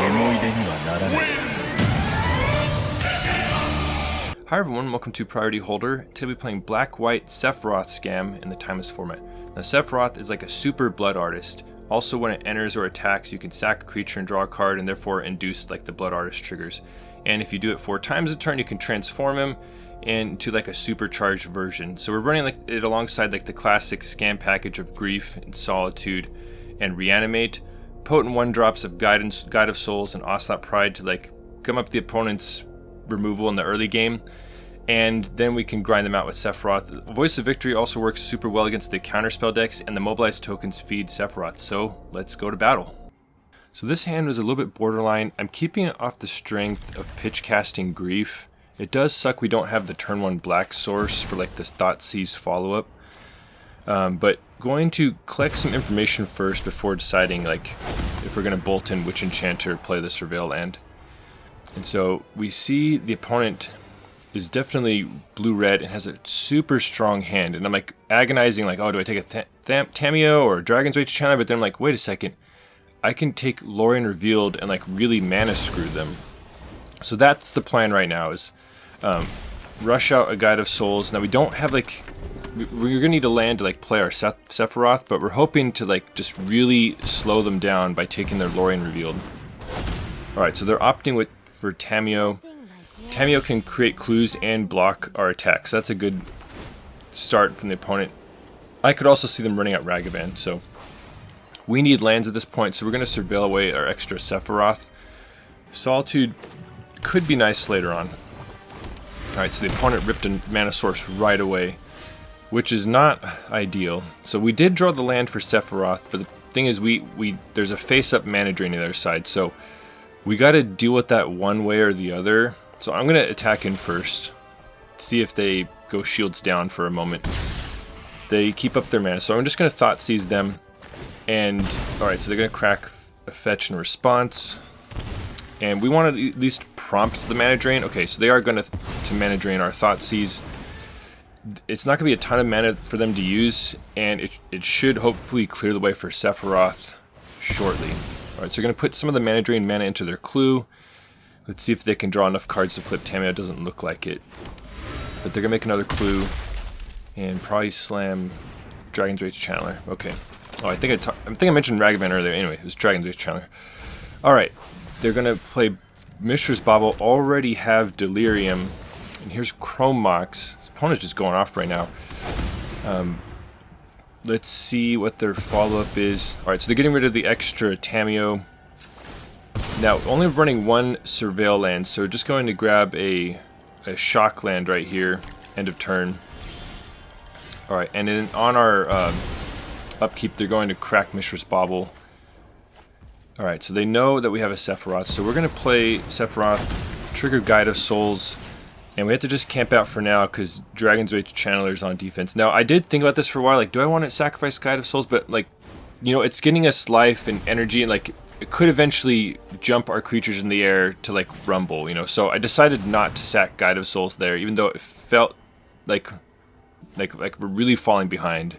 Hi everyone, welcome to Priority Holder. Today we'll be playing Black-White Sephiroth Scam in the Timeless format. Now Sephiroth is like a super blood artist. Also when it enters or attacks, you can sack a creature and draw a card and therefore induce like the blood artist triggers. And if you do it 4 times a turn, you can transform him into like a supercharged version. So we're running like it alongside like the classic scam package of Grief and Solitude and Reanimate. Potent 1-drops of Guide of Souls and Ocelot Pride to like come up the opponent's removal in the early game, and then we can grind them out with Sephiroth. Voice of Victory also works super well against the counterspell decks, and the mobilized tokens feed Sephiroth, so let's go to battle. So this hand was a little bit borderline. I'm keeping it off the strength of pitch casting Grief. It does suck we don't have the turn 1 black source for like this Thoughtseize follow-up, but going to collect some information first before deciding like if we're going to bolt in Witch Enchanter, play the Surveil land. And so we see the opponent is definitely blue-red and has a super strong hand. And I'm like agonizing like, oh, do I take a Tamiyo or a Dragon's Rage Channeler? But then I'm like, wait a second. I can take Lorien Revealed and like really mana screw them. So that's the plan right now is rush out a Guide of Souls. Now we don't have like, we're going to need a land to like play our Sephiroth, but we're hoping to like just really slow them down by taking their Lorien Revealed. Alright, so they're opting for Tamiyo. Tamiyo can create clues and block our attacks. So that's a good start from the opponent. I could also see them running out Ragavan, so we need lands at this point, so we're going to surveil away our extra Sephiroth. Solitude could be nice later on. Alright, so the opponent ripped a mana source right away, which is not ideal. So we did draw the land for Sephiroth, but the thing is there's a face-up mana drain on the other side, so we got to deal with that one way or the other. So I'm going to attack in first. See if they go shields down for a moment. They keep up their mana. So I'm just going to Thoughtseize them. And, alright, so they're going to crack a fetch in response. And we want to at least prompt the mana drain. Okay, so they are going to mana drain our Thoughtseize. It's not going to be a ton of mana for them to use. And it should hopefully clear the way for Sephiroth shortly. Alright, so we're going to put some of the mana drain mana into their clue. Let's see if they can draw enough cards to flip Tamiyo. It doesn't look like it. But they're going to make another clue. And probably slam Dragon's Rage Channeler. Okay. Oh, I think I mentioned Ragavan earlier. Anyway, it was Dragon's Rage Channeler. Alright, they're going to play Mishra's Bauble. Already have Delirium. And here's Chrome Mox. His opponent's just going off right now. Let's see what their follow-up is. Alright, so they're getting rid of the extra Tamiyo. Now, only running 1 Surveil land, so we're just going to grab a shock land right here, end of turn. Alright, and then on our upkeep, they're going to crack Mishra's Bauble. Alright, so they know that we have a Sephiroth, so we're going to play Sephiroth, trigger Guide of Souls, and we have to just camp out for now because Dragon's Rage Channeler's on defense. Now, I did think about this for a while, like, do I want to sacrifice Guide of Souls? But, like, you know, it's getting us life and energy, and, like, it could eventually jump our creatures in the air to, like, rumble, you know? So I decided not to sack Guide of Souls there, even though it felt like we're really falling behind.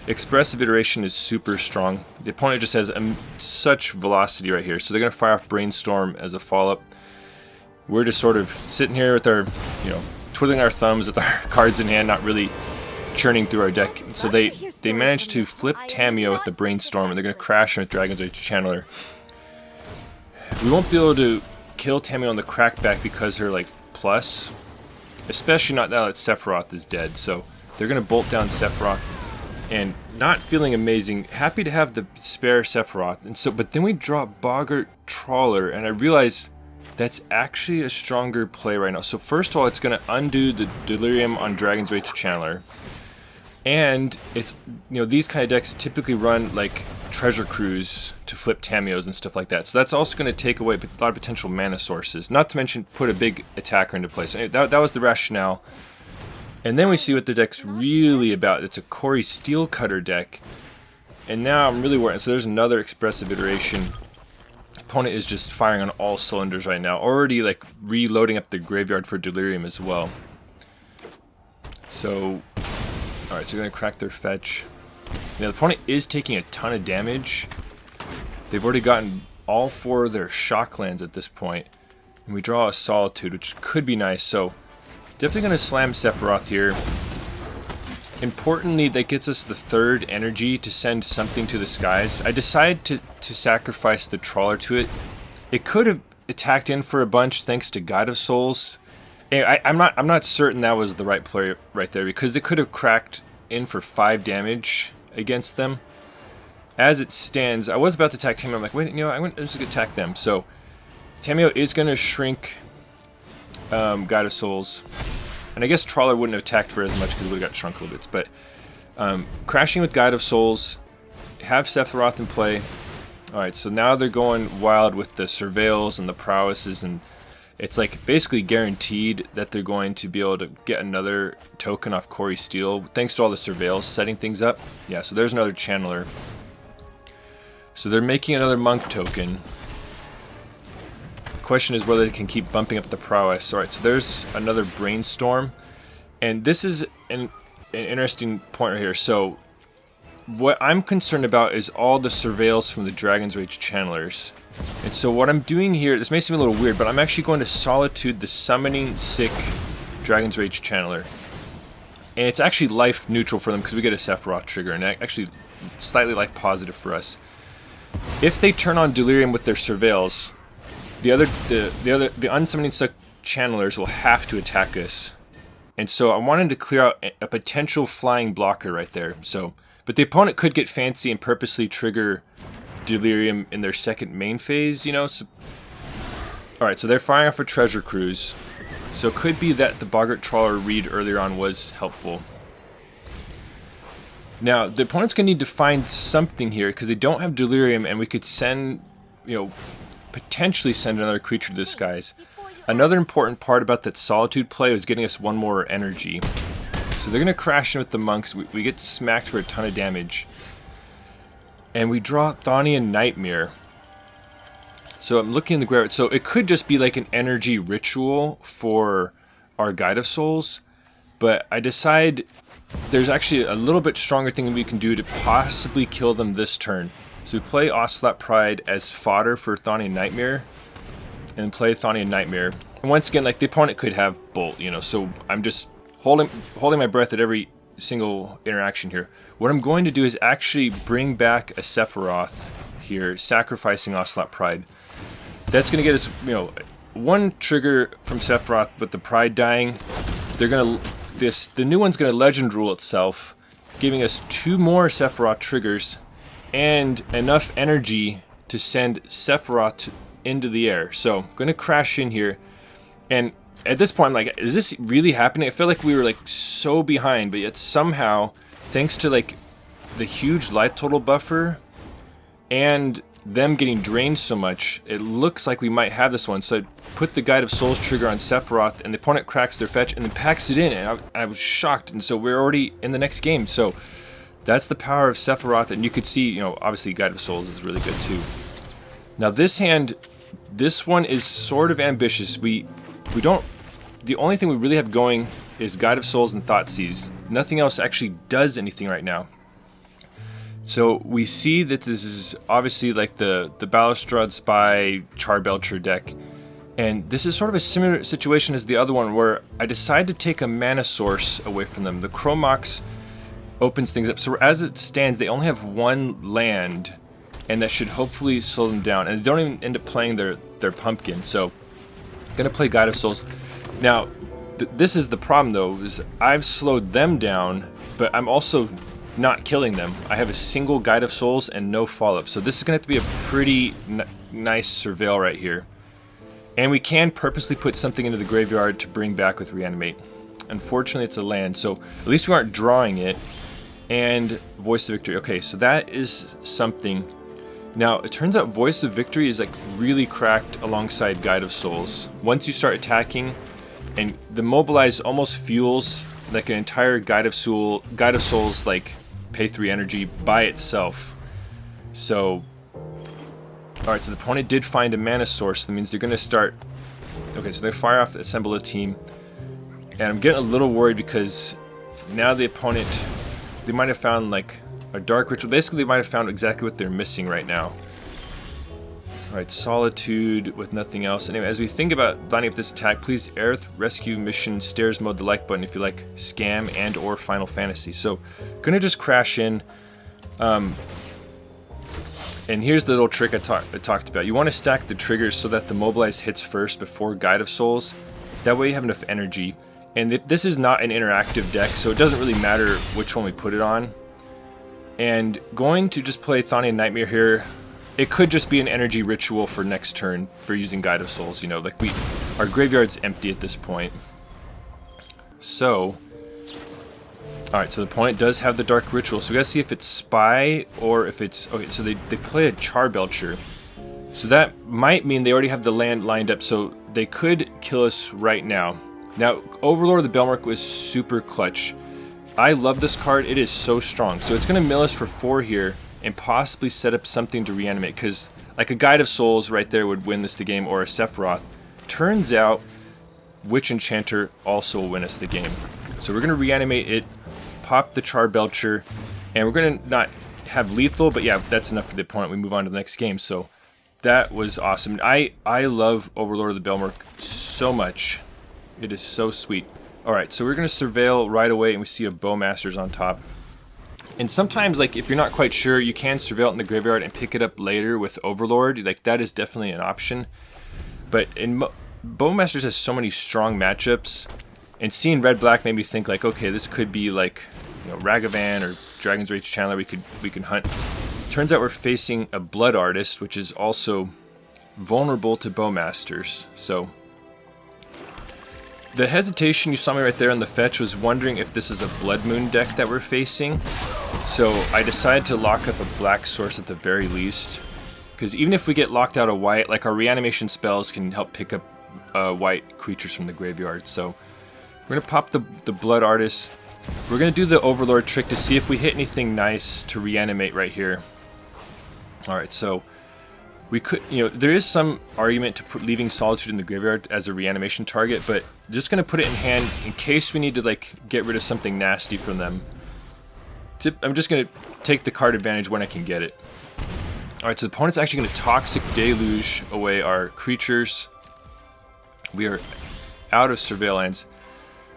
Expressive Iteration is super strong. The opponent just has such velocity right here, so they're going to fire off Brainstorm as a follow-up. We're just sort of sitting here with our, you know, twiddling our thumbs with our cards in hand, not really churning through our deck. So they managed to flip Tamiyo with the Brainstorm, and they're going to crash with Dragon's Rage Channeler. We won't be able to kill Tamiyo on the crackback because her, like, plus, especially not now that Sephiroth is dead. So they're going to bolt down Sephiroth, and not feeling amazing. Happy to have the spare Sephiroth. And so, but then we draw Boggart Trawler, and I realized that's actually a stronger play right now. So first of all, it's going to undo the Delirium on Dragon's Rage Channeler. And it's, you know, these kind of decks typically run like Treasure Cruise to flip Tamiyos and stuff like that. So that's also going to take away a lot of potential mana sources. Not to mention put a big attacker into place. So that was the rationale. And then we see what the deck's really about. It's a Corey Steelcutter deck. And now I'm really worried. So there's another Expressive Iteration. Opponent is just firing on all cylinders right now. Already like reloading up the graveyard for Delirium as well. So, alright, so we're going to crack their fetch. Now the opponent is taking a ton of damage. They've already gotten all 4 of their shocklands at this point. And we draw a Solitude, which could be nice. So definitely going to slam Sephiroth here. Importantly, that gets us the 3rd energy to send something to the skies. I decided to sacrifice the Trawler to it. It could have attacked in for a bunch thanks to God of Souls. I'm not certain that was the right play right there, because it could have cracked in for 5 damage against them. As it stands, I was about to attack Tamio. I'm like, wait, you know, I'm just going to attack them. So Tamio is going to shrink God of Souls. And I guess Trawler wouldn't have attacked for as much because it would have got shrunk a little bit. But crashing with God of Souls, have Sephiroth in play. Alright, so now they're going wild with the surveils and the prowesses, and it's like basically guaranteed that they're going to be able to get another token off Corey Steele, thanks to all the surveils setting things up. Yeah, so there's another channeler. So they're making another monk token. Question is whether they can keep bumping up the prowess. Alright, so there's another brainstorm, and this is an interesting point right here. So what I'm concerned about is all the surveils from the Dragon's Rage channelers. And so what I'm doing here, this may seem a little weird, but I'm actually going to Solitude the Summoning Sick Dragon's Rage channeler. And it's actually life neutral for them because we get a Sephiroth trigger, and actually slightly life positive for us. If they turn on Delirium with their surveils, the unsummoning sick channelers will have to attack us. And so I wanted to clear out a potential flying blocker right there. So, but the opponent could get fancy and purposely trigger Delirium in their 2nd main phase, you know. So, alright, so they're firing off a Treasure Cruise. So it could be that the Boggart Trawler read earlier on was helpful. Now, the opponent's going to need to find something here because they don't have Delirium, and we could send, you know, potentially send another creature to the skies. Another important part about that Solitude play was getting us 1 more energy. So they're going to crash in with the monks. We get smacked for a ton of damage. And we draw Chthonian Nightmare. So I'm looking in the graveyard. So it could just be like an energy ritual for our Guide of Souls. But I decide there's actually a little bit stronger thing we can do to possibly kill them this turn. So we play Ocelot Pride as fodder for Chthonian Nightmare, and play Chthonian Nightmare. And once again, like, the opponent could have Bolt, you know, so I'm just holding my breath at every single interaction here. What I'm going to do is actually bring back a Sephiroth here, sacrificing Ocelot Pride. That's going to get us, you know, 1 trigger from Sephiroth, but the Pride dying, they're going to, the new one's going to Legend Rule itself, giving us 2 more Sephiroth triggers, and enough energy to send Sephiroth into the air. So I'm going to crash in here, and at this point I'm like, is this really happening? I feel like we were like so behind, but yet somehow, thanks to like the huge life total buffer and them getting drained so much, it looks like we might have this one. So I put the Guide of Souls trigger on Sephiroth, and the opponent cracks their fetch and then packs it in, and I was shocked, and so we're already in the next game. So that's the power of Sephiroth, and you could see, you know, obviously Guide of Souls is really good too. Now this hand, this one is sort of ambitious. We don't, the only thing we really have going is Guide of Souls and Thoughtseize. Nothing else actually does anything right now. So we see that this is obviously like the Balustrade Spy Charbelcher deck, and this is sort of a similar situation as the other one, where I decide to take a mana source away from them. The Chromox opens things up. So as it stands, they only have 1 land, and that should hopefully slow them down. And they don't even end up playing their pumpkin. So I'm gonna play Guide of Souls. Now, this is the problem though, is I've slowed them down, but I'm also not killing them. I have a single Guide of Souls and no follow-up. So this is gonna have to be a pretty nice surveil right here. And we can purposely put something into the graveyard to bring back with Reanimate. Unfortunately, it's a land, so at least we aren't drawing it. And Voice of Victory. Okay, so that is something. Now, it turns out Voice of Victory is like really cracked alongside Guide of Souls. Once you start attacking, and the Mobilize almost fuels like an entire Guide of Souls like pay 3 energy by itself. So, alright, so the opponent did find a mana source. That means they're going to start. Okay, so they fire off, assemble a team. And I'm getting a little worried because now the opponent, they might have found like a Dark Ritual. Basically, they might have found exactly what they're missing right now. Alright, Solitude with nothing else. Anyway, as we think about lining up this attack, please Aerith Rescue Mission Stairs mode the like button if you like Scam and or Final Fantasy. So, gonna just crash in. And here's the little trick I talked about. You want to stack the triggers so that the mobilize hits first before Guide of Souls. That way you have enough energy. And this is not an interactive deck, so it doesn't really matter which one we put it on. And going to just play Chthonian Nightmare here. It could just be an energy ritual for next turn for using Guide of Souls, you know, like our graveyard's empty at this point. So, alright, so the opponent does have the Dark Ritual, so we gotta see if it's Spy or if it's, okay, so they play a Charbelcher. So that might mean they already have the land lined up, so they could kill us right now. Now, Overlord of the Balemurk was super clutch. I love this card, it is so strong. So it's gonna mill us for 4 here, and possibly set up something to reanimate, because like a Guide of Souls right there would win us the game, or a Sephiroth. Turns out Witch Enchanter also will win us the game. So we're going to reanimate it, pop the Charbelcher, and we're going to not have lethal, but yeah, that's enough for the opponent. We move on to the next game. So that was awesome. I love Overlord of the Balemurk so much. It is so sweet. Alright, so we're going to surveil right away, and we see a Bowmasters on top. And sometimes, like, if you're not quite sure, you can surveil it in the graveyard and pick it up later with Overlord. Like, that is definitely an option. But Bowmasters has so many strong matchups, and seeing red-black made me think, like, okay, this could be, like, you know, Ragavan or Dragon's Rage Channeler we can hunt. Turns out we're facing a Blood Artist, which is also vulnerable to Bowmasters. So the hesitation you saw me right there on the fetch was wondering if this is a Blood Moon deck that we're facing. So I decided to lock up a black source at the very least. Because even if we get locked out of white, like our reanimation spells can help pick up white creatures from the graveyard. So we're going to pop the Blood Artist. We're going to do the Overlord trick to see if we hit anything nice to reanimate right here. Alright, so we could, you know, there is some argument to leaving Solitude in the graveyard as a reanimation target, but just going to put it in hand in case we need to, like, get rid of something nasty from them. I'm just going to take the card advantage when I can get it. Alright, so the opponent's actually going to Toxic Deluge away our creatures. We are out of surveillance.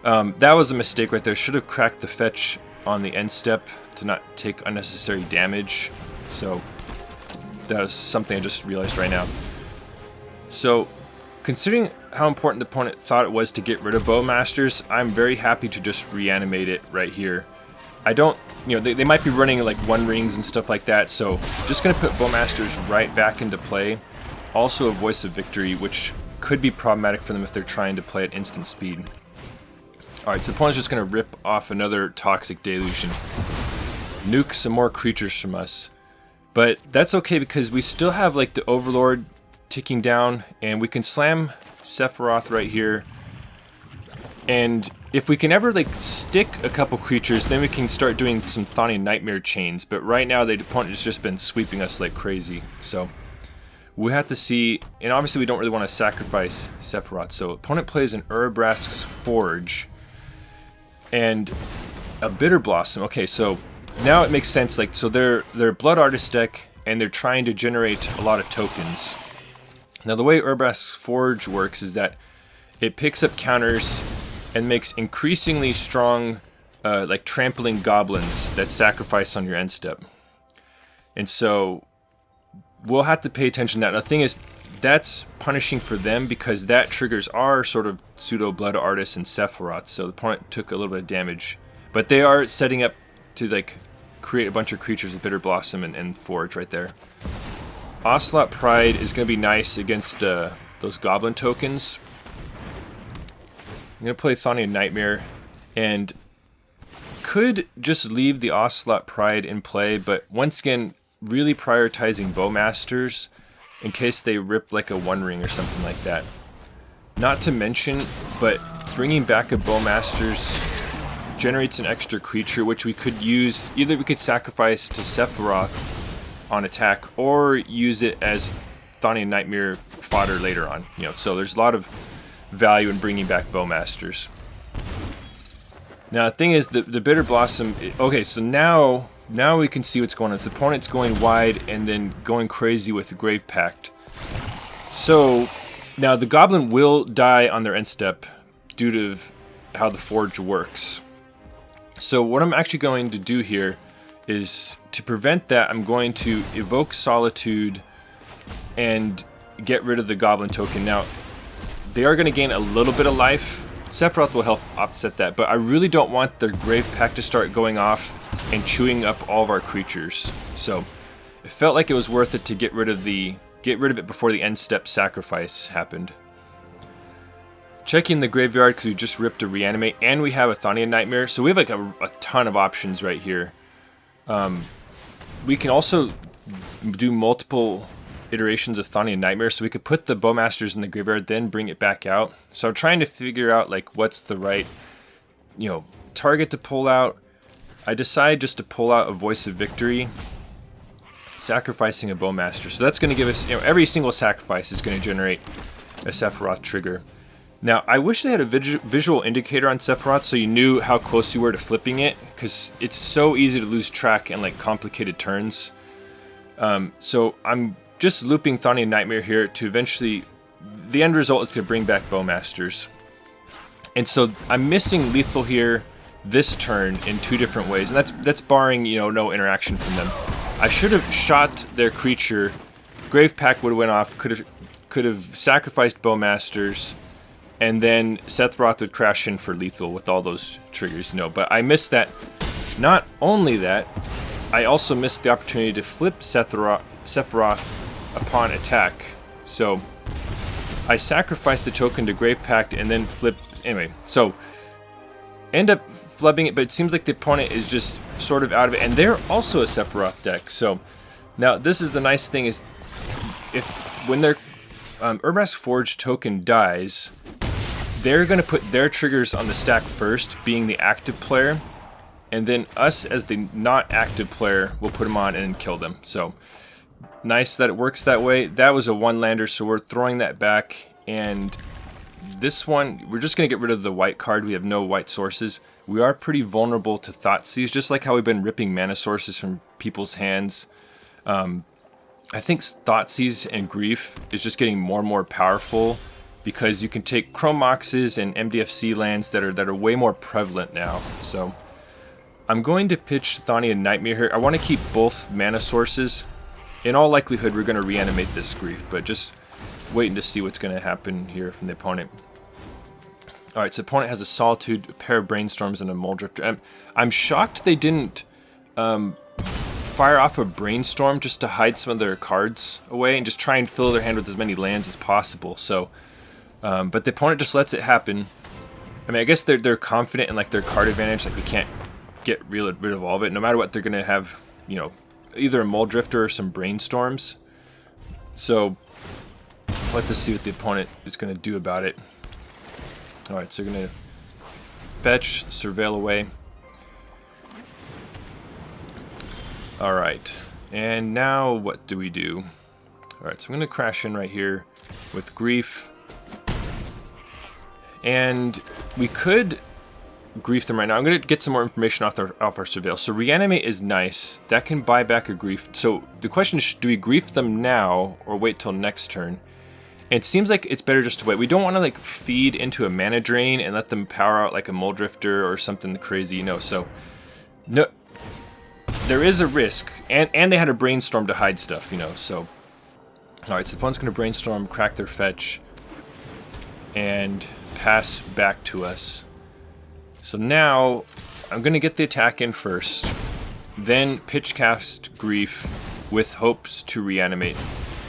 That was a mistake right there. Should have cracked the fetch on the end step to not take unnecessary damage. So that is something I just realized right now. So considering how important the opponent thought it was to get rid of Bowmasters, I'm very happy to just reanimate it right here. I don't, you know, they might be running like one rings and stuff like that, so just going to put Bowmasters right back into play. Also a Voice of Victory, which could be problematic for them if they're trying to play at instant speed. Alright, so the opponent's just going to rip off another Toxic Deluge and nuke some more creatures from us. But that's okay because we still have like the Overlord ticking down, and we can slam Sephiroth right here. And if we can ever like stick a couple creatures, then we can start doing some Chthonian Nightmare chains. But right now the opponent has just been sweeping us like crazy. So we have to see, and obviously we don't really want to sacrifice Sephiroth. So opponent plays an Urabrask's Forge and a Bitter Blossom. Okay, so now it makes sense. Like, so they're Blood Artist deck, and they're trying to generate a lot of tokens. Now the way Urabrask's Forge works is that it picks up counters and makes increasingly strong, like trampling goblins that sacrifice on your end step. And so we'll have to pay attention to that. Now, the thing is, that's punishing for them because that triggers our sort of pseudo Blood Artist and Sephiroth. So the opponent took a little bit of damage, but they are setting up to like create a bunch of creatures with Bitter Blossom and Forge right there. Ocelot Pride is going to be nice against those goblin tokens. I'm going to play Chthonian Nightmare, and could just leave the Ocelot Pride in play, but once again, really prioritizing Bowmasters in case they rip like a One Ring or something like that. Not to mention, but bringing back a Bowmasters generates an extra creature, which we could use, either we could sacrifice to Sephiroth on attack, or use it as Chthonian Nightmare fodder later on. You know, so there's a lot of value in bringing back Bowmasters. Now the thing is, the Bitter Blossom, okay, so now we can see what's going on. So the opponent's going wide and then going crazy with the Grave Pact. So now the goblin will die on their end step due to how the forge works. So what I'm actually going to do here is, to prevent that, I'm going to evoke Solitude and get rid of the goblin token. Now, they are going to gain a little bit of life. Sephiroth will help offset that, but I really don't want their Grave Pact to start going off and chewing up all of our creatures. So it felt like it was worth it to get rid of it before the end step sacrifice happened. Checking the graveyard because we just ripped a Reanimate, and we have a Chthonian Nightmare, so we have like a ton of options right here. We can also do multiple iterations of Chthonian Nightmare, so we could put the Bowmasters in the graveyard, then bring it back out. So I'm trying to figure out like what's the right, target to pull out. I decide just to pull out a Voice of Victory, sacrificing a Bowmaster. So that's going to give us, every single sacrifice is going to generate a Sephiroth trigger. Now, I wish they had a visual indicator on Sephiroth so you knew how close you were to flipping it, because it's so easy to lose track in like complicated turns. So I'm just looping Chthonian Nightmare here to eventually, the end result is to bring back Bowmasters. And so I'm missing lethal here this turn in 2 different ways, and that's barring no interaction from them. I should have shot their creature, Grave Pact would have went off, could have sacrificed Bowmasters, and then Sephiroth would crash in for lethal with all those triggers, but I missed that. Not only that, I also missed the opportunity to flip Sephiroth upon attack. So I sacrificed the token to Grave Pact and then flipped. Anyway, so end up flubbing it, but it seems like the opponent is just sort of out of it, and they're also a Sephiroth deck. So now this is the nice thing, is when their Urmask Forge token dies, they're going to put their triggers on the stack first, being the active player, and then us as the not active player will put them on and kill them. So nice that it works that way. That was a 1-lander, so we're throwing that back, and this one, we're just going to get rid of the white card. We have no white sources. We are pretty vulnerable to Thoughtseize, just like how we've been ripping mana sources from people's hands. I think Thoughtseize and Grief is just getting more and more powerful, because you can take Chrome Moxes and MDFC lands that are way more prevalent now. So I'm going to pitch Chthonian Nightmare here. I want to keep both mana sources. In all likelihood, we're going to reanimate this Grief, but just waiting to see what's going to happen here from the opponent. Alright, so the opponent has a Solitude, a pair of Brainstorms, and a Muldrifter. I'm shocked they didn't fire off a Brainstorm just to hide some of their cards away and just try and fill their hand with as many lands as possible. So, but the opponent just lets it happen. I mean, I guess they're confident in like their card advantage, like we can't get rid of all of it. No matter what, they're going to have, either a Muldrifter or some Brainstorms. So let's see what the opponent is going to do about it. Alright, so we're going to fetch, surveil away. Alright, and now what do we do? Alright, so I'm going to crash in right here with Grief. And we could Grief them right now. I'm going to get some more information off our surveil. So Reanimate is nice. That can buy back a Grief. So the question is, do we Grief them now or wait till next turn? It seems like it's better just to wait. We don't want to like feed into a mana drain and let them power out like a Muldrifter or something crazy, so no, there is a risk, and they had a Brainstorm to hide stuff, so alright, so the opponent's gonna Brainstorm, crack their fetch, and pass back to us. So now I'm gonna get the attack in first, then pitch cast Grief with hopes to reanimate.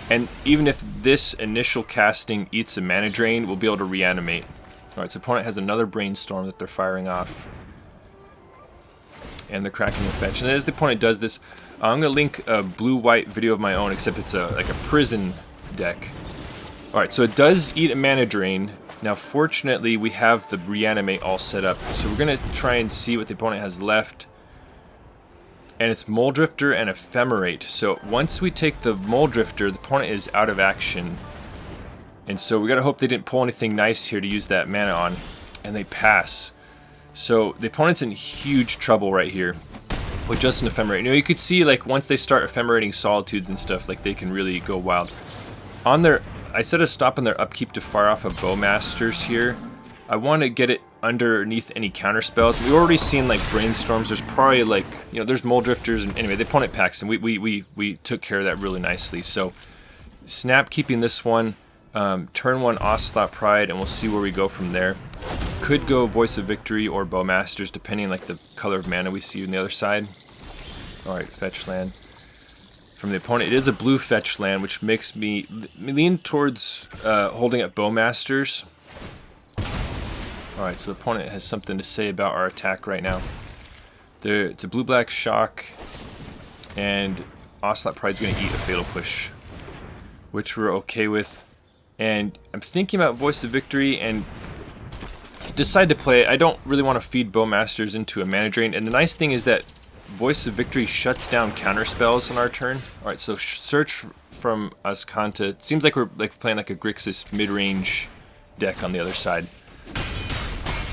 And even if this initial casting eats a mana drain, we'll be able to reanimate. Alright, so opponent has another Brainstorm that they're firing off. And they're cracking the fetch. And as the opponent does this, I'm going to link a blue-white video of my own, except it's like a prison deck. Alright, so it does eat a mana drain. Now, fortunately, we have the reanimate all set up. So we're going to try and see what the opponent has left. And it's Muldrifter and Ephemerate. So once we take the Muldrifter, the opponent is out of action. And so we gotta hope they didn't pull anything nice here to use that mana on. And they pass. So the opponent's in huge trouble right here with just an Ephemerate. You could see like once they start Ephemerating Solitudes and stuff, like they can really go wild. On their set a stop on their upkeep to fire off a Bowmasters here. I want to get it underneath any counter spells. We've already seen like Brainstorms. There's probably like, you know, there's Mole Drifters, and anyway, the opponent packs, and we took care of that really nicely. So snap keeping this one, turn 1 Ocelot Pride, and we'll see where we go from there. Could go Voice of Victory or Bowmasters, depending like the color of mana we see on the other side. All right, fetch land from the opponent. It is a blue fetch land, which makes me lean towards holding up Bowmasters. Alright, so the opponent has something to say about our attack right now. It's a blue-black shock, and Ocelot Pride's going to eat a Fatal Push, which we're okay with. And I'm thinking about Voice of Victory and decide to play it. I don't really want to feed Bowmasters into a mana drain, and the nice thing is that Voice of Victory shuts down counter spells on our turn. Alright, so search from Azcanta. It seems like we're playing like a Grixis mid-range deck on the other side.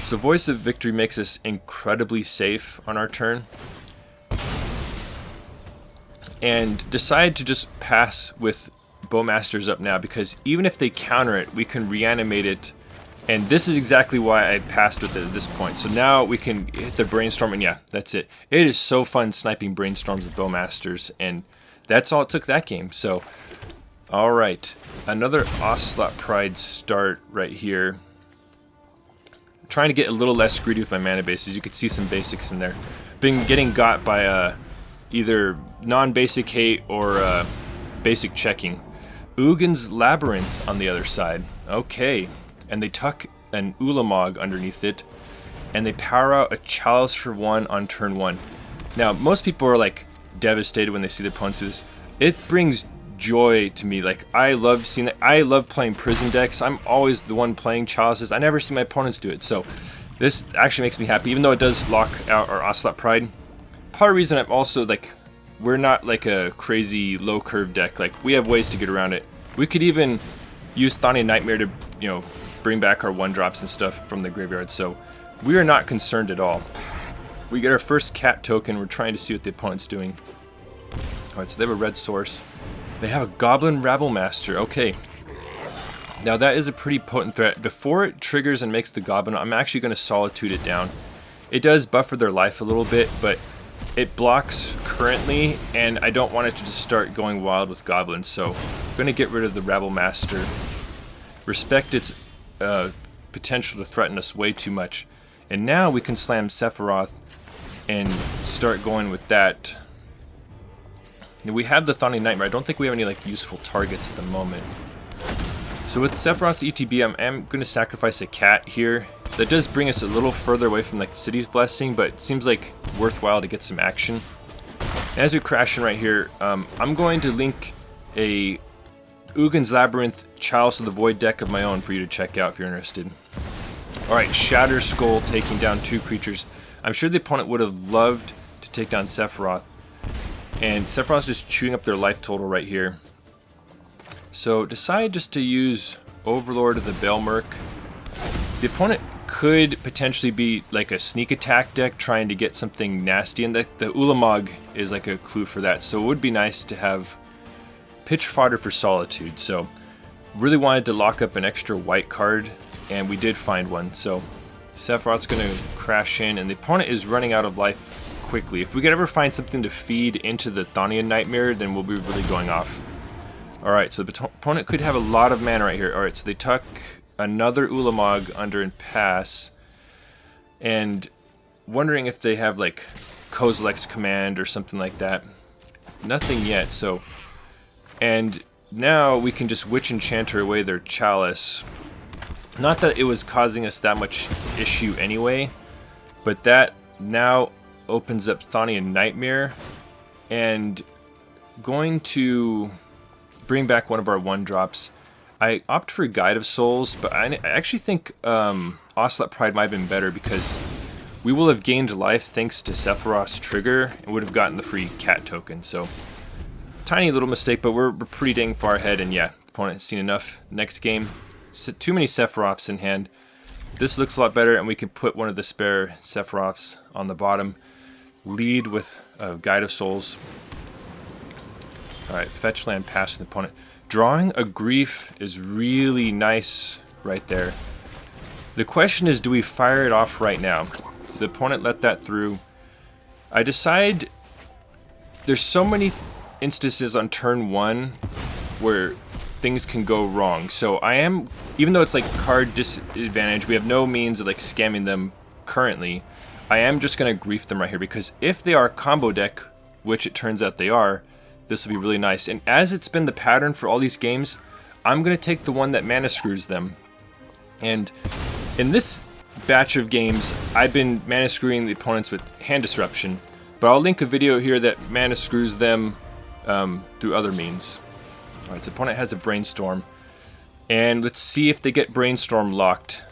So Voice of Victory makes us incredibly safe on our turn. And decide to just pass with Bowmasters up now, because even if they counter it, we can reanimate it. And this is exactly why I passed with it at this point. So now we can hit the Brainstorm, and yeah, that's it. It is so fun sniping Brainstorms with Bowmasters, and that's all it took that game. So, alright, another Ocelot Pride start right here. Trying to get a little less greedy with my mana bases. You could see some basics in there. Been getting got by either non-basic hate or basic checking. Ugin's Labyrinth on the other side. Okay. And they tuck an Ulamog underneath it. And they power out a Chalice for 1 on turn 1. Now, most people are like devastated when they see their opponents do this. It brings joy to me. Like, I love seeing it. I love playing prison decks. I'm always the one playing Chalices. I never see my opponents do it. So this actually makes me happy, even though it does lock out our Ocelot Pride. Part of the reason I'm also like, we're not like a crazy low curve deck. Like, we have ways to get around it. We could even use Chthonian Nightmare to, you know, bring back our 1-drops and stuff from the graveyard. So we are not concerned at all. We get our first cat token. We're trying to see what the opponent's doing. Alright, so they have a red source. They have a Goblin Rabblemaster. Okay. Now that is a pretty potent threat. Before it triggers and makes the Goblin, I'm actually going to Solitude it down. It does buffer their life a little bit, but it blocks currently, and I don't want it to just start going wild with Goblins, so I'm going to get rid of the Rabblemaster. Respect its potential to threaten us way too much. And now we can slam Sephiroth and start going with that. Now, we have the Chthonian Nightmare. I don't think we have any like useful targets at the moment. So with Sephiroth's ETB, I'm going to sacrifice a cat here. That does bring us a little further away from like the City's Blessing, but it seems like worthwhile to get some action. And as we crash in right here, I'm going to link a Ugin's Labyrinth Chalice of the Void deck of my own for you to check out if you're interested. Alright, Shatter Skull taking down 2 creatures. I'm sure the opponent would have loved to take down Sephiroth. And Sephiroth's just chewing up their life total right here. So decide just to use Overlord of the Balemurk. The opponent could potentially be like a sneak attack deck trying to get something nasty, and the Ulamog is like a clue for that. So it would be nice to have pitch fodder for Solitude. So really wanted to lock up an extra white card, and we did find one. So Sephiroth's going to crash in, and the opponent is running out of life quickly. If we could ever find something to feed into the Chthonian Nightmare, then we'll be really going off. Alright, so the opponent could have a lot of mana right here. Alright, so they tuck another Ulamog under and pass. And wondering if they have like Kozilek's Command or something like that. Nothing yet, so... And now we can just Witch Enchanter away their Chalice. Not that it was causing us that much issue anyway, but that now opens up Chthonian Nightmare, and going to bring back one of our 1-drops. I opt for Guide of Souls, but I actually think Ocelot Pride might have been better, because we will have gained life thanks to Sephiroth's trigger and would have gotten the free cat token. So tiny little mistake, but we're pretty dang far ahead, and yeah, the opponent has seen enough. Next game, too many Sephiroths in hand. This looks a lot better, and we can put one of the spare Sephiroths on the bottom. Lead with Guide of Souls. Alright, fetch land past the opponent. Drawing a Grief is really nice right there. The question is, do we fire it off right now? So the opponent let that through. I decide there's so many instances on turn 1 where things can go wrong. So I am, even though it's like card disadvantage, we have no means of like scamming them currently. I am just going to grief them right here, because if they are a combo deck, which it turns out they are, this will be really nice. And as it's been the pattern for all these games, I'm going to take the one that mana screws them. And in this batch of games, I've been mana screwing the opponents with Hand Disruption, but I'll link a video here that mana screws them through other means. Alright, so opponent has a Brainstorm, and let's see if they get Brainstorm locked.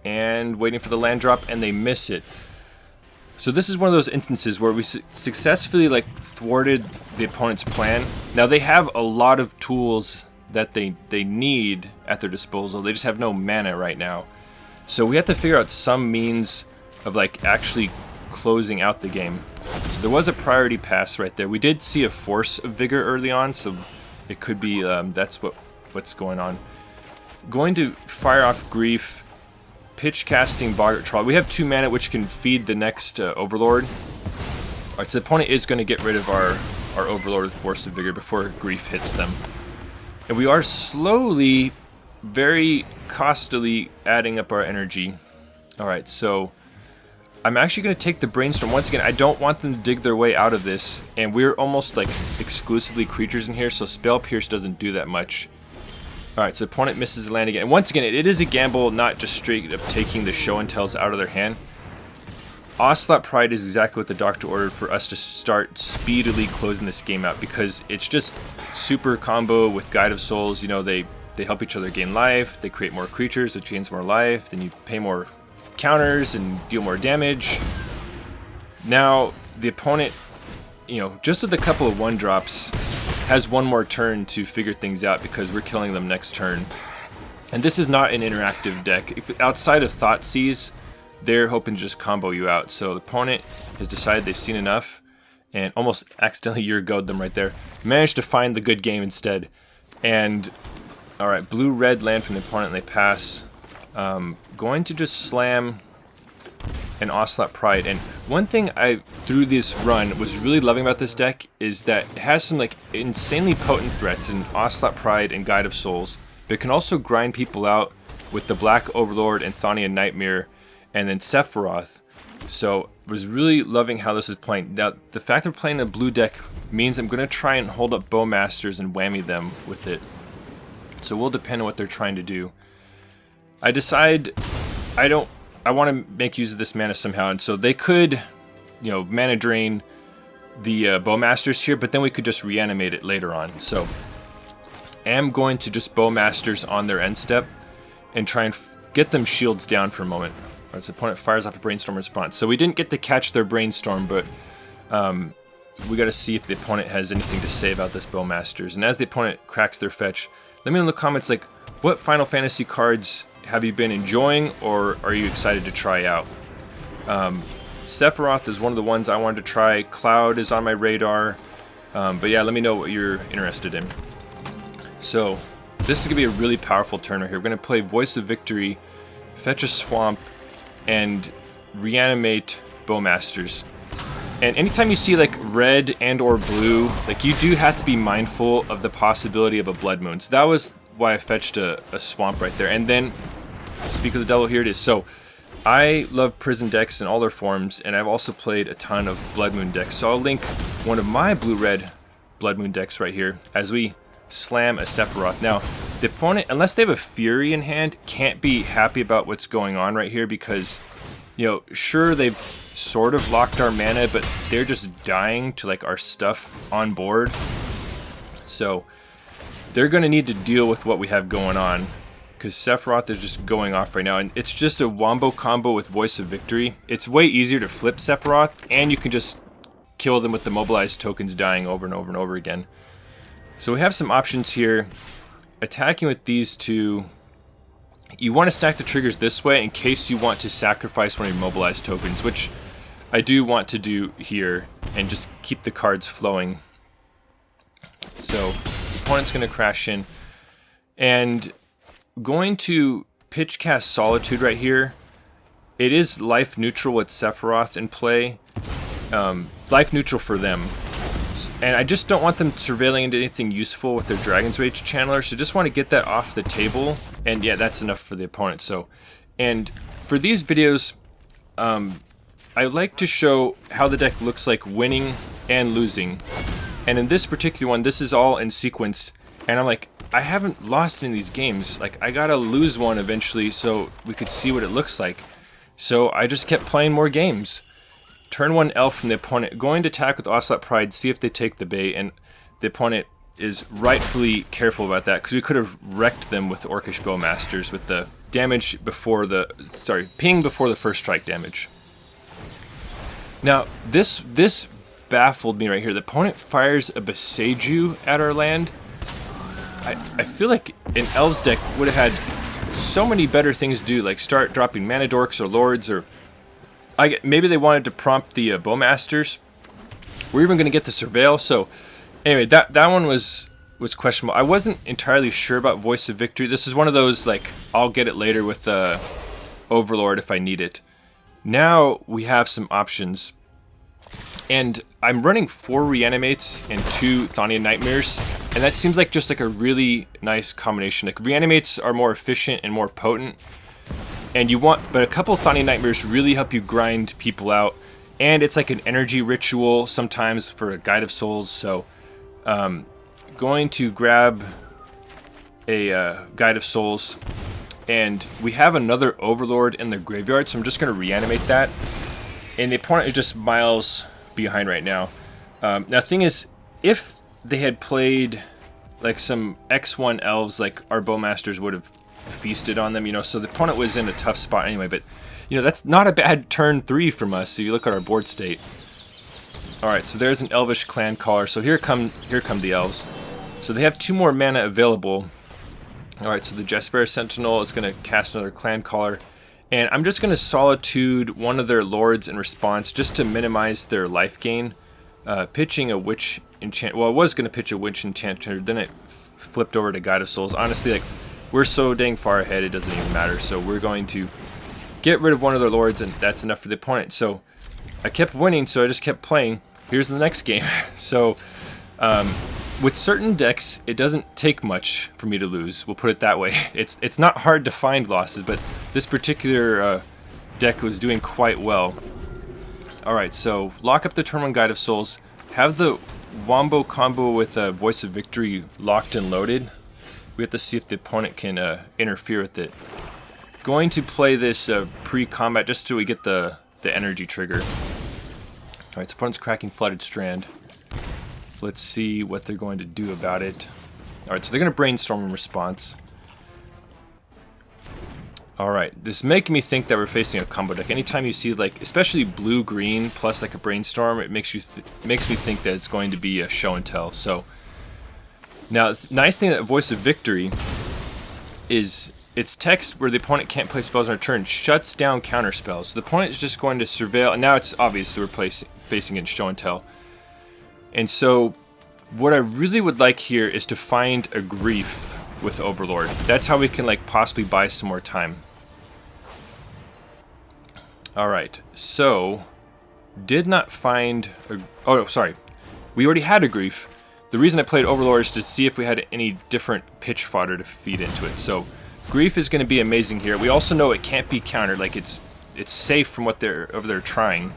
And waiting for the land drop, and they miss it. So this is one of those instances where we successfully like thwarted the opponent's plan. Now they have a lot of tools that they need at their disposal. They just have no mana right now. So we have to figure out some means of like actually closing out the game. So there was a priority pass right there. We did see a Force of Vigor early on, so it could be that's what's going on. Going to fire off Grief, pitch casting Boggart Trawler. We have 2 mana which can feed the next Overlord. Alright, so the opponent is going to get rid of our Overlord with Force of Vigor before Grief hits them. And we are slowly, very costly adding up our energy. Alright, so I'm actually going to take the Brainstorm. Once again, I don't want them to dig their way out of this, and we're almost like exclusively creatures in here, so Spell Pierce doesn't do that much. Alright, so opponent misses the land again. And once again, it is a gamble, not just straight up taking the show and tells out of their hand. Ocelot Pride is exactly what the doctor ordered for us to start speedily closing this game out, because it's just super combo with Guide of Souls. You know, they help each other gain life, they create more creatures, which gains more life, then you pay more counters and deal more damage. Now, the opponent, you know, just with a couple of 1-drops, has one more turn to figure things out, because we're killing them next turn. And this is not an interactive deck. Outside of Thoughtseize, they're hoping to just combo you out. So the opponent has decided they've seen enough and almost accidentally Ur-Go'd them right there. Managed to find the good game instead. And, alright, blue-red land from the opponent, and they pass. Going to just slam an Ocelot Pride. And one thing I, through this run, was really loving about this deck is that it has some like insanely potent threats in Ocelot Pride and Guide of Souls, but it can also grind people out with the Black Overlord and Chthonian Nightmare, and then Sephiroth. So was really loving how this is playing. Now the fact that we're playing a blue deck means I'm going to try and hold up Bowmasters and whammy them with it. So we'll depend on what they're trying to do. I decide I want to make use of this mana somehow, and so they could, you know, mana drain the Bowmasters here, but then we could just reanimate it later on. So I am going to just Bowmasters on their end step and try and get them shields down for a moment. Right, so the opponent fires off a Brainstorm response. So we didn't get to catch their Brainstorm, but we got to see if the opponent has anything to say about this Bowmasters. And as the opponent cracks their fetch, let me know in the comments, like, what Final Fantasy cards have you been enjoying, or are you excited to try out? Sephiroth is one of the ones I wanted to try. Cloud is on my radar. But yeah, let me know what you're interested in. So this is going to be a really powerful turn right here. We're going to play Voice of Victory, fetch a swamp, and reanimate Bowmasters. And anytime you see like red and or blue, like you do have to be mindful of the possibility of a Blood Moon. So that was why I fetched a swamp right there. And then, speak of the devil, here it is. So I love prison decks in all their forms, and I've also played a ton of Blood Moon decks. So I'll link one of my blue-red Blood Moon decks right here as we slam a Sephiroth. Now, the opponent, unless they have a Fury in hand, can't be happy about what's going on right here, because, you know, sure, they've sort of locked our mana, but they're just dying to like our stuff on board. So they're going to need to deal with what we have going on, because Sephiroth is just going off right now, and it's just a wombo combo with Voice of Victory. It's way easier to flip Sephiroth, and you can just kill them with the mobilized tokens dying over and over and over again. So we have some options here. Attacking with these two, you want to stack the triggers this way in case you want to sacrifice one of your mobilized tokens, which I do want to do here, and just keep the cards flowing. So opponent's going to crash in. And going to pitch cast Solitude right here. It is life neutral with Sephiroth in play. Life neutral for them. And I just don't want them surveilling into anything useful with their Dragon's Rage Channeler, so just want to get that off the table. And yeah, that's enough for the opponent. So, and for these videos, I like to show how the deck looks like winning and losing. And in this particular one, this is all in sequence. And I'm like, I haven't lost any of these games. Like, I gotta lose one eventually so we could see what it looks like. So I just kept playing more games. Turn 1 elf from the opponent, going to attack with Ocelot Pride, see if they take the bait, and the opponent is rightfully careful about that, because we could have wrecked them with Orcish Bowmasters with the damage before the, ping before the first strike damage. Now, this baffled me right here. The opponent fires a Boseiju at our land. I feel like an Elves deck would have had so many better things to do, like start dropping Mana Dorks or Lords, or maybe they wanted to prompt the Bowmasters. We're even going to get the Surveil. So anyway, that one was questionable. I wasn't entirely sure about Voice of Victory. This is one of those, like, I'll get it later with Overlord if I need it. Now we have some options. And I'm running 4 Reanimates and 2 Chthonian Nightmares. And that seems like just like a really nice combination. Like, Reanimates are more efficient and more potent. And but a couple of Chthonian Nightmares really help you grind people out. And it's like an energy ritual sometimes for a Guide of Souls. So, going to grab a Guide of Souls. And we have another Overlord in the graveyard, so I'm just going to reanimate that. And the opponent is just miles behind right now. Now, the thing is, if they had played like some X1 elves, like our Bowmasters would have feasted on them, you know, so the opponent was in a tough spot anyway. But, you know, that's not a bad turn 3 from us if you look at our board state. Alright, so there's an Elvish Clan Caller. So here come the elves. So they have 2 more mana available. Alright, so the Jesper Sentinel is going to cast another Clan Caller. And I'm just going to Solitude one of their Lords in response, just to minimize their life gain. Pitching a Witch Enchanter. Well, I was going to pitch a Witch Enchanter, then it flipped over to Guide of Souls. Honestly, like, we're so dang far ahead, it doesn't even matter. So we're going to get rid of one of their Lords, and that's enough for the opponent. So I kept winning, so I just kept playing. Here's the next game. So, with certain decks, it doesn't take much for me to lose. We'll put it that way. It's not hard to find losses, but this particular deck was doing quite well. Alright, so lock up the turn 1 Guide of Souls. Have the Wombo combo with Voice of Victory locked and loaded. We have to see if the opponent can interfere with it. Going to play this pre-combat just so we get the energy trigger. Alright, so opponent's cracking Flooded Strand. Let's see what they're going to do about it. Alright, so they're going to brainstorm in response. Alright, this is making me think that we're facing a combo deck. Anytime you see, like, especially blue-green plus like a brainstorm, it makes me think that it's going to be a show and tell. So, now, the nice thing that Voice of Victory is its text where the opponent can't play spells on their turn shuts down counter spells. So the opponent is just going to surveil, and now it's obvious that we're facing in show and tell. And so, what I really would like here is to find a Grief with Overlord. That's how we can, like, possibly buy some more time. Alright, so, did not find a... Oh, sorry. We already had a Grief. The reason I played Overlord is to see if we had any different pitch fodder to feed into it. So, Grief is going to be amazing here. We also know it can't be countered. Like, it's safe from what they're trying.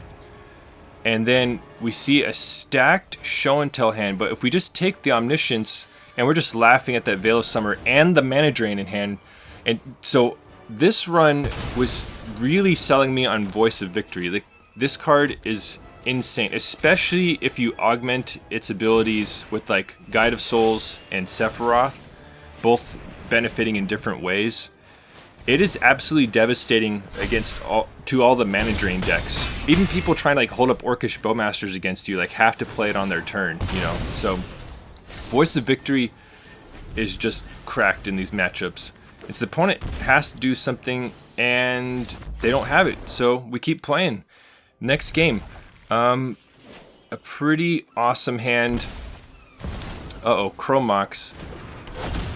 And then we see a stacked show and tell hand, but if we just take the Omniscience, and we're just laughing at that Veil of Summer and the Mana Drain in hand, and so this run was really selling me on Voice of Victory. Like, this card is insane, especially if you augment its abilities with, like, Guide of Souls and Sephiroth, both benefiting in different ways. It is absolutely devastating against all the Mana Drain decks. Even people trying to, like, hold up Orcish Bowmasters against you, like, have to play it on their turn, you know. So, Voice of Victory is just cracked in these matchups. It's the opponent has to do something, and they don't have it. So we keep playing. Next game, a pretty awesome hand. Uh-oh, Chromox.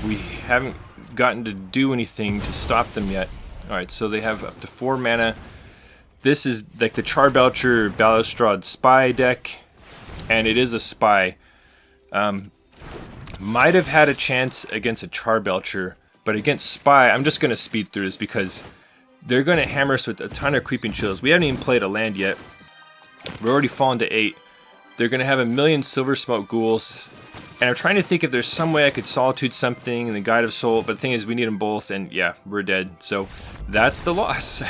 We haven't gotten to do anything to stop them yet. Alright, so they have up to 4 mana. This is like the Charbelcher Balustrade Spy deck, and it is a Spy. Might have had a chance against a Charbelcher, but against Spy, I'm just going to speed through this because they're going to hammer us with a ton of Creeping Chills. We haven't even played a land yet. We're already fallen to 8. They're going to have a million Silver Smoke Ghouls. And I'm trying to think if there's some way I could Solitude something in the Guide of Soul, but the thing is we need them both, and yeah, we're dead. So that's the loss.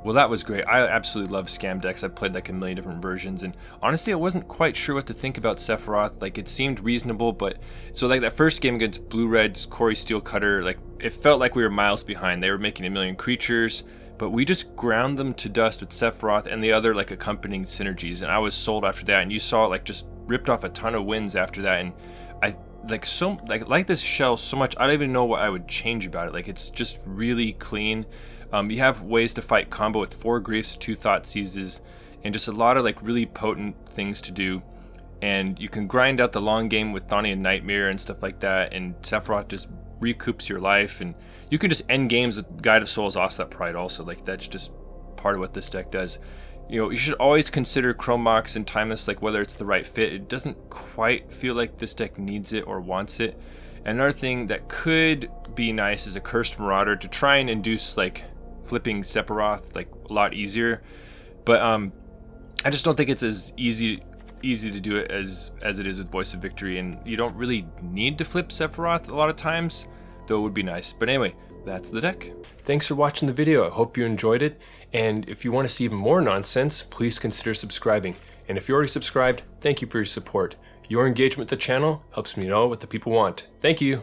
Well, that was great. I absolutely love scam decks. I've played like a million different versions, and honestly I wasn't quite sure what to think about Sephiroth. Like, it seemed reasonable, but so like that first game against Blue-Red's Corey Steelcutter, like it felt like we were miles behind. They were making a million creatures, but we just ground them to dust with Sephiroth and the other like accompanying synergies, and I was sold after that. And you saw it like just ripped off a ton of wins after that, and I like this shell so much. I don't even know what I would change about it. Like, it's just really clean. You have ways to fight combo with 4 Griefs, 2 Thoughtseizes, and just a lot of like really potent things to do. And you can grind out the long game with Chthonian Nightmare and stuff like that, and Sephiroth just recoups your life, and you can just end games with Guide of Souls, Ocelot Pride also. Like, that's just part of what this deck does. You know, you should always consider Chromox and Timus, like whether it's the right fit. It doesn't quite feel like this deck needs it or wants it. And another thing that could be nice is a Cursed Marauder to try and induce like flipping Sephiroth like a lot easier. But I just don't think it's as easy to do it as it is with Voice of Victory, and you don't really need to flip Sephiroth a lot of times, though it would be nice. But anyway, that's the deck. Thanks for watching the video. I hope you enjoyed it, and if you want to see even more nonsense, please consider subscribing. And if you're already subscribed, thank you for your support. Your engagement with the channel helps me know what the people want. Thank you.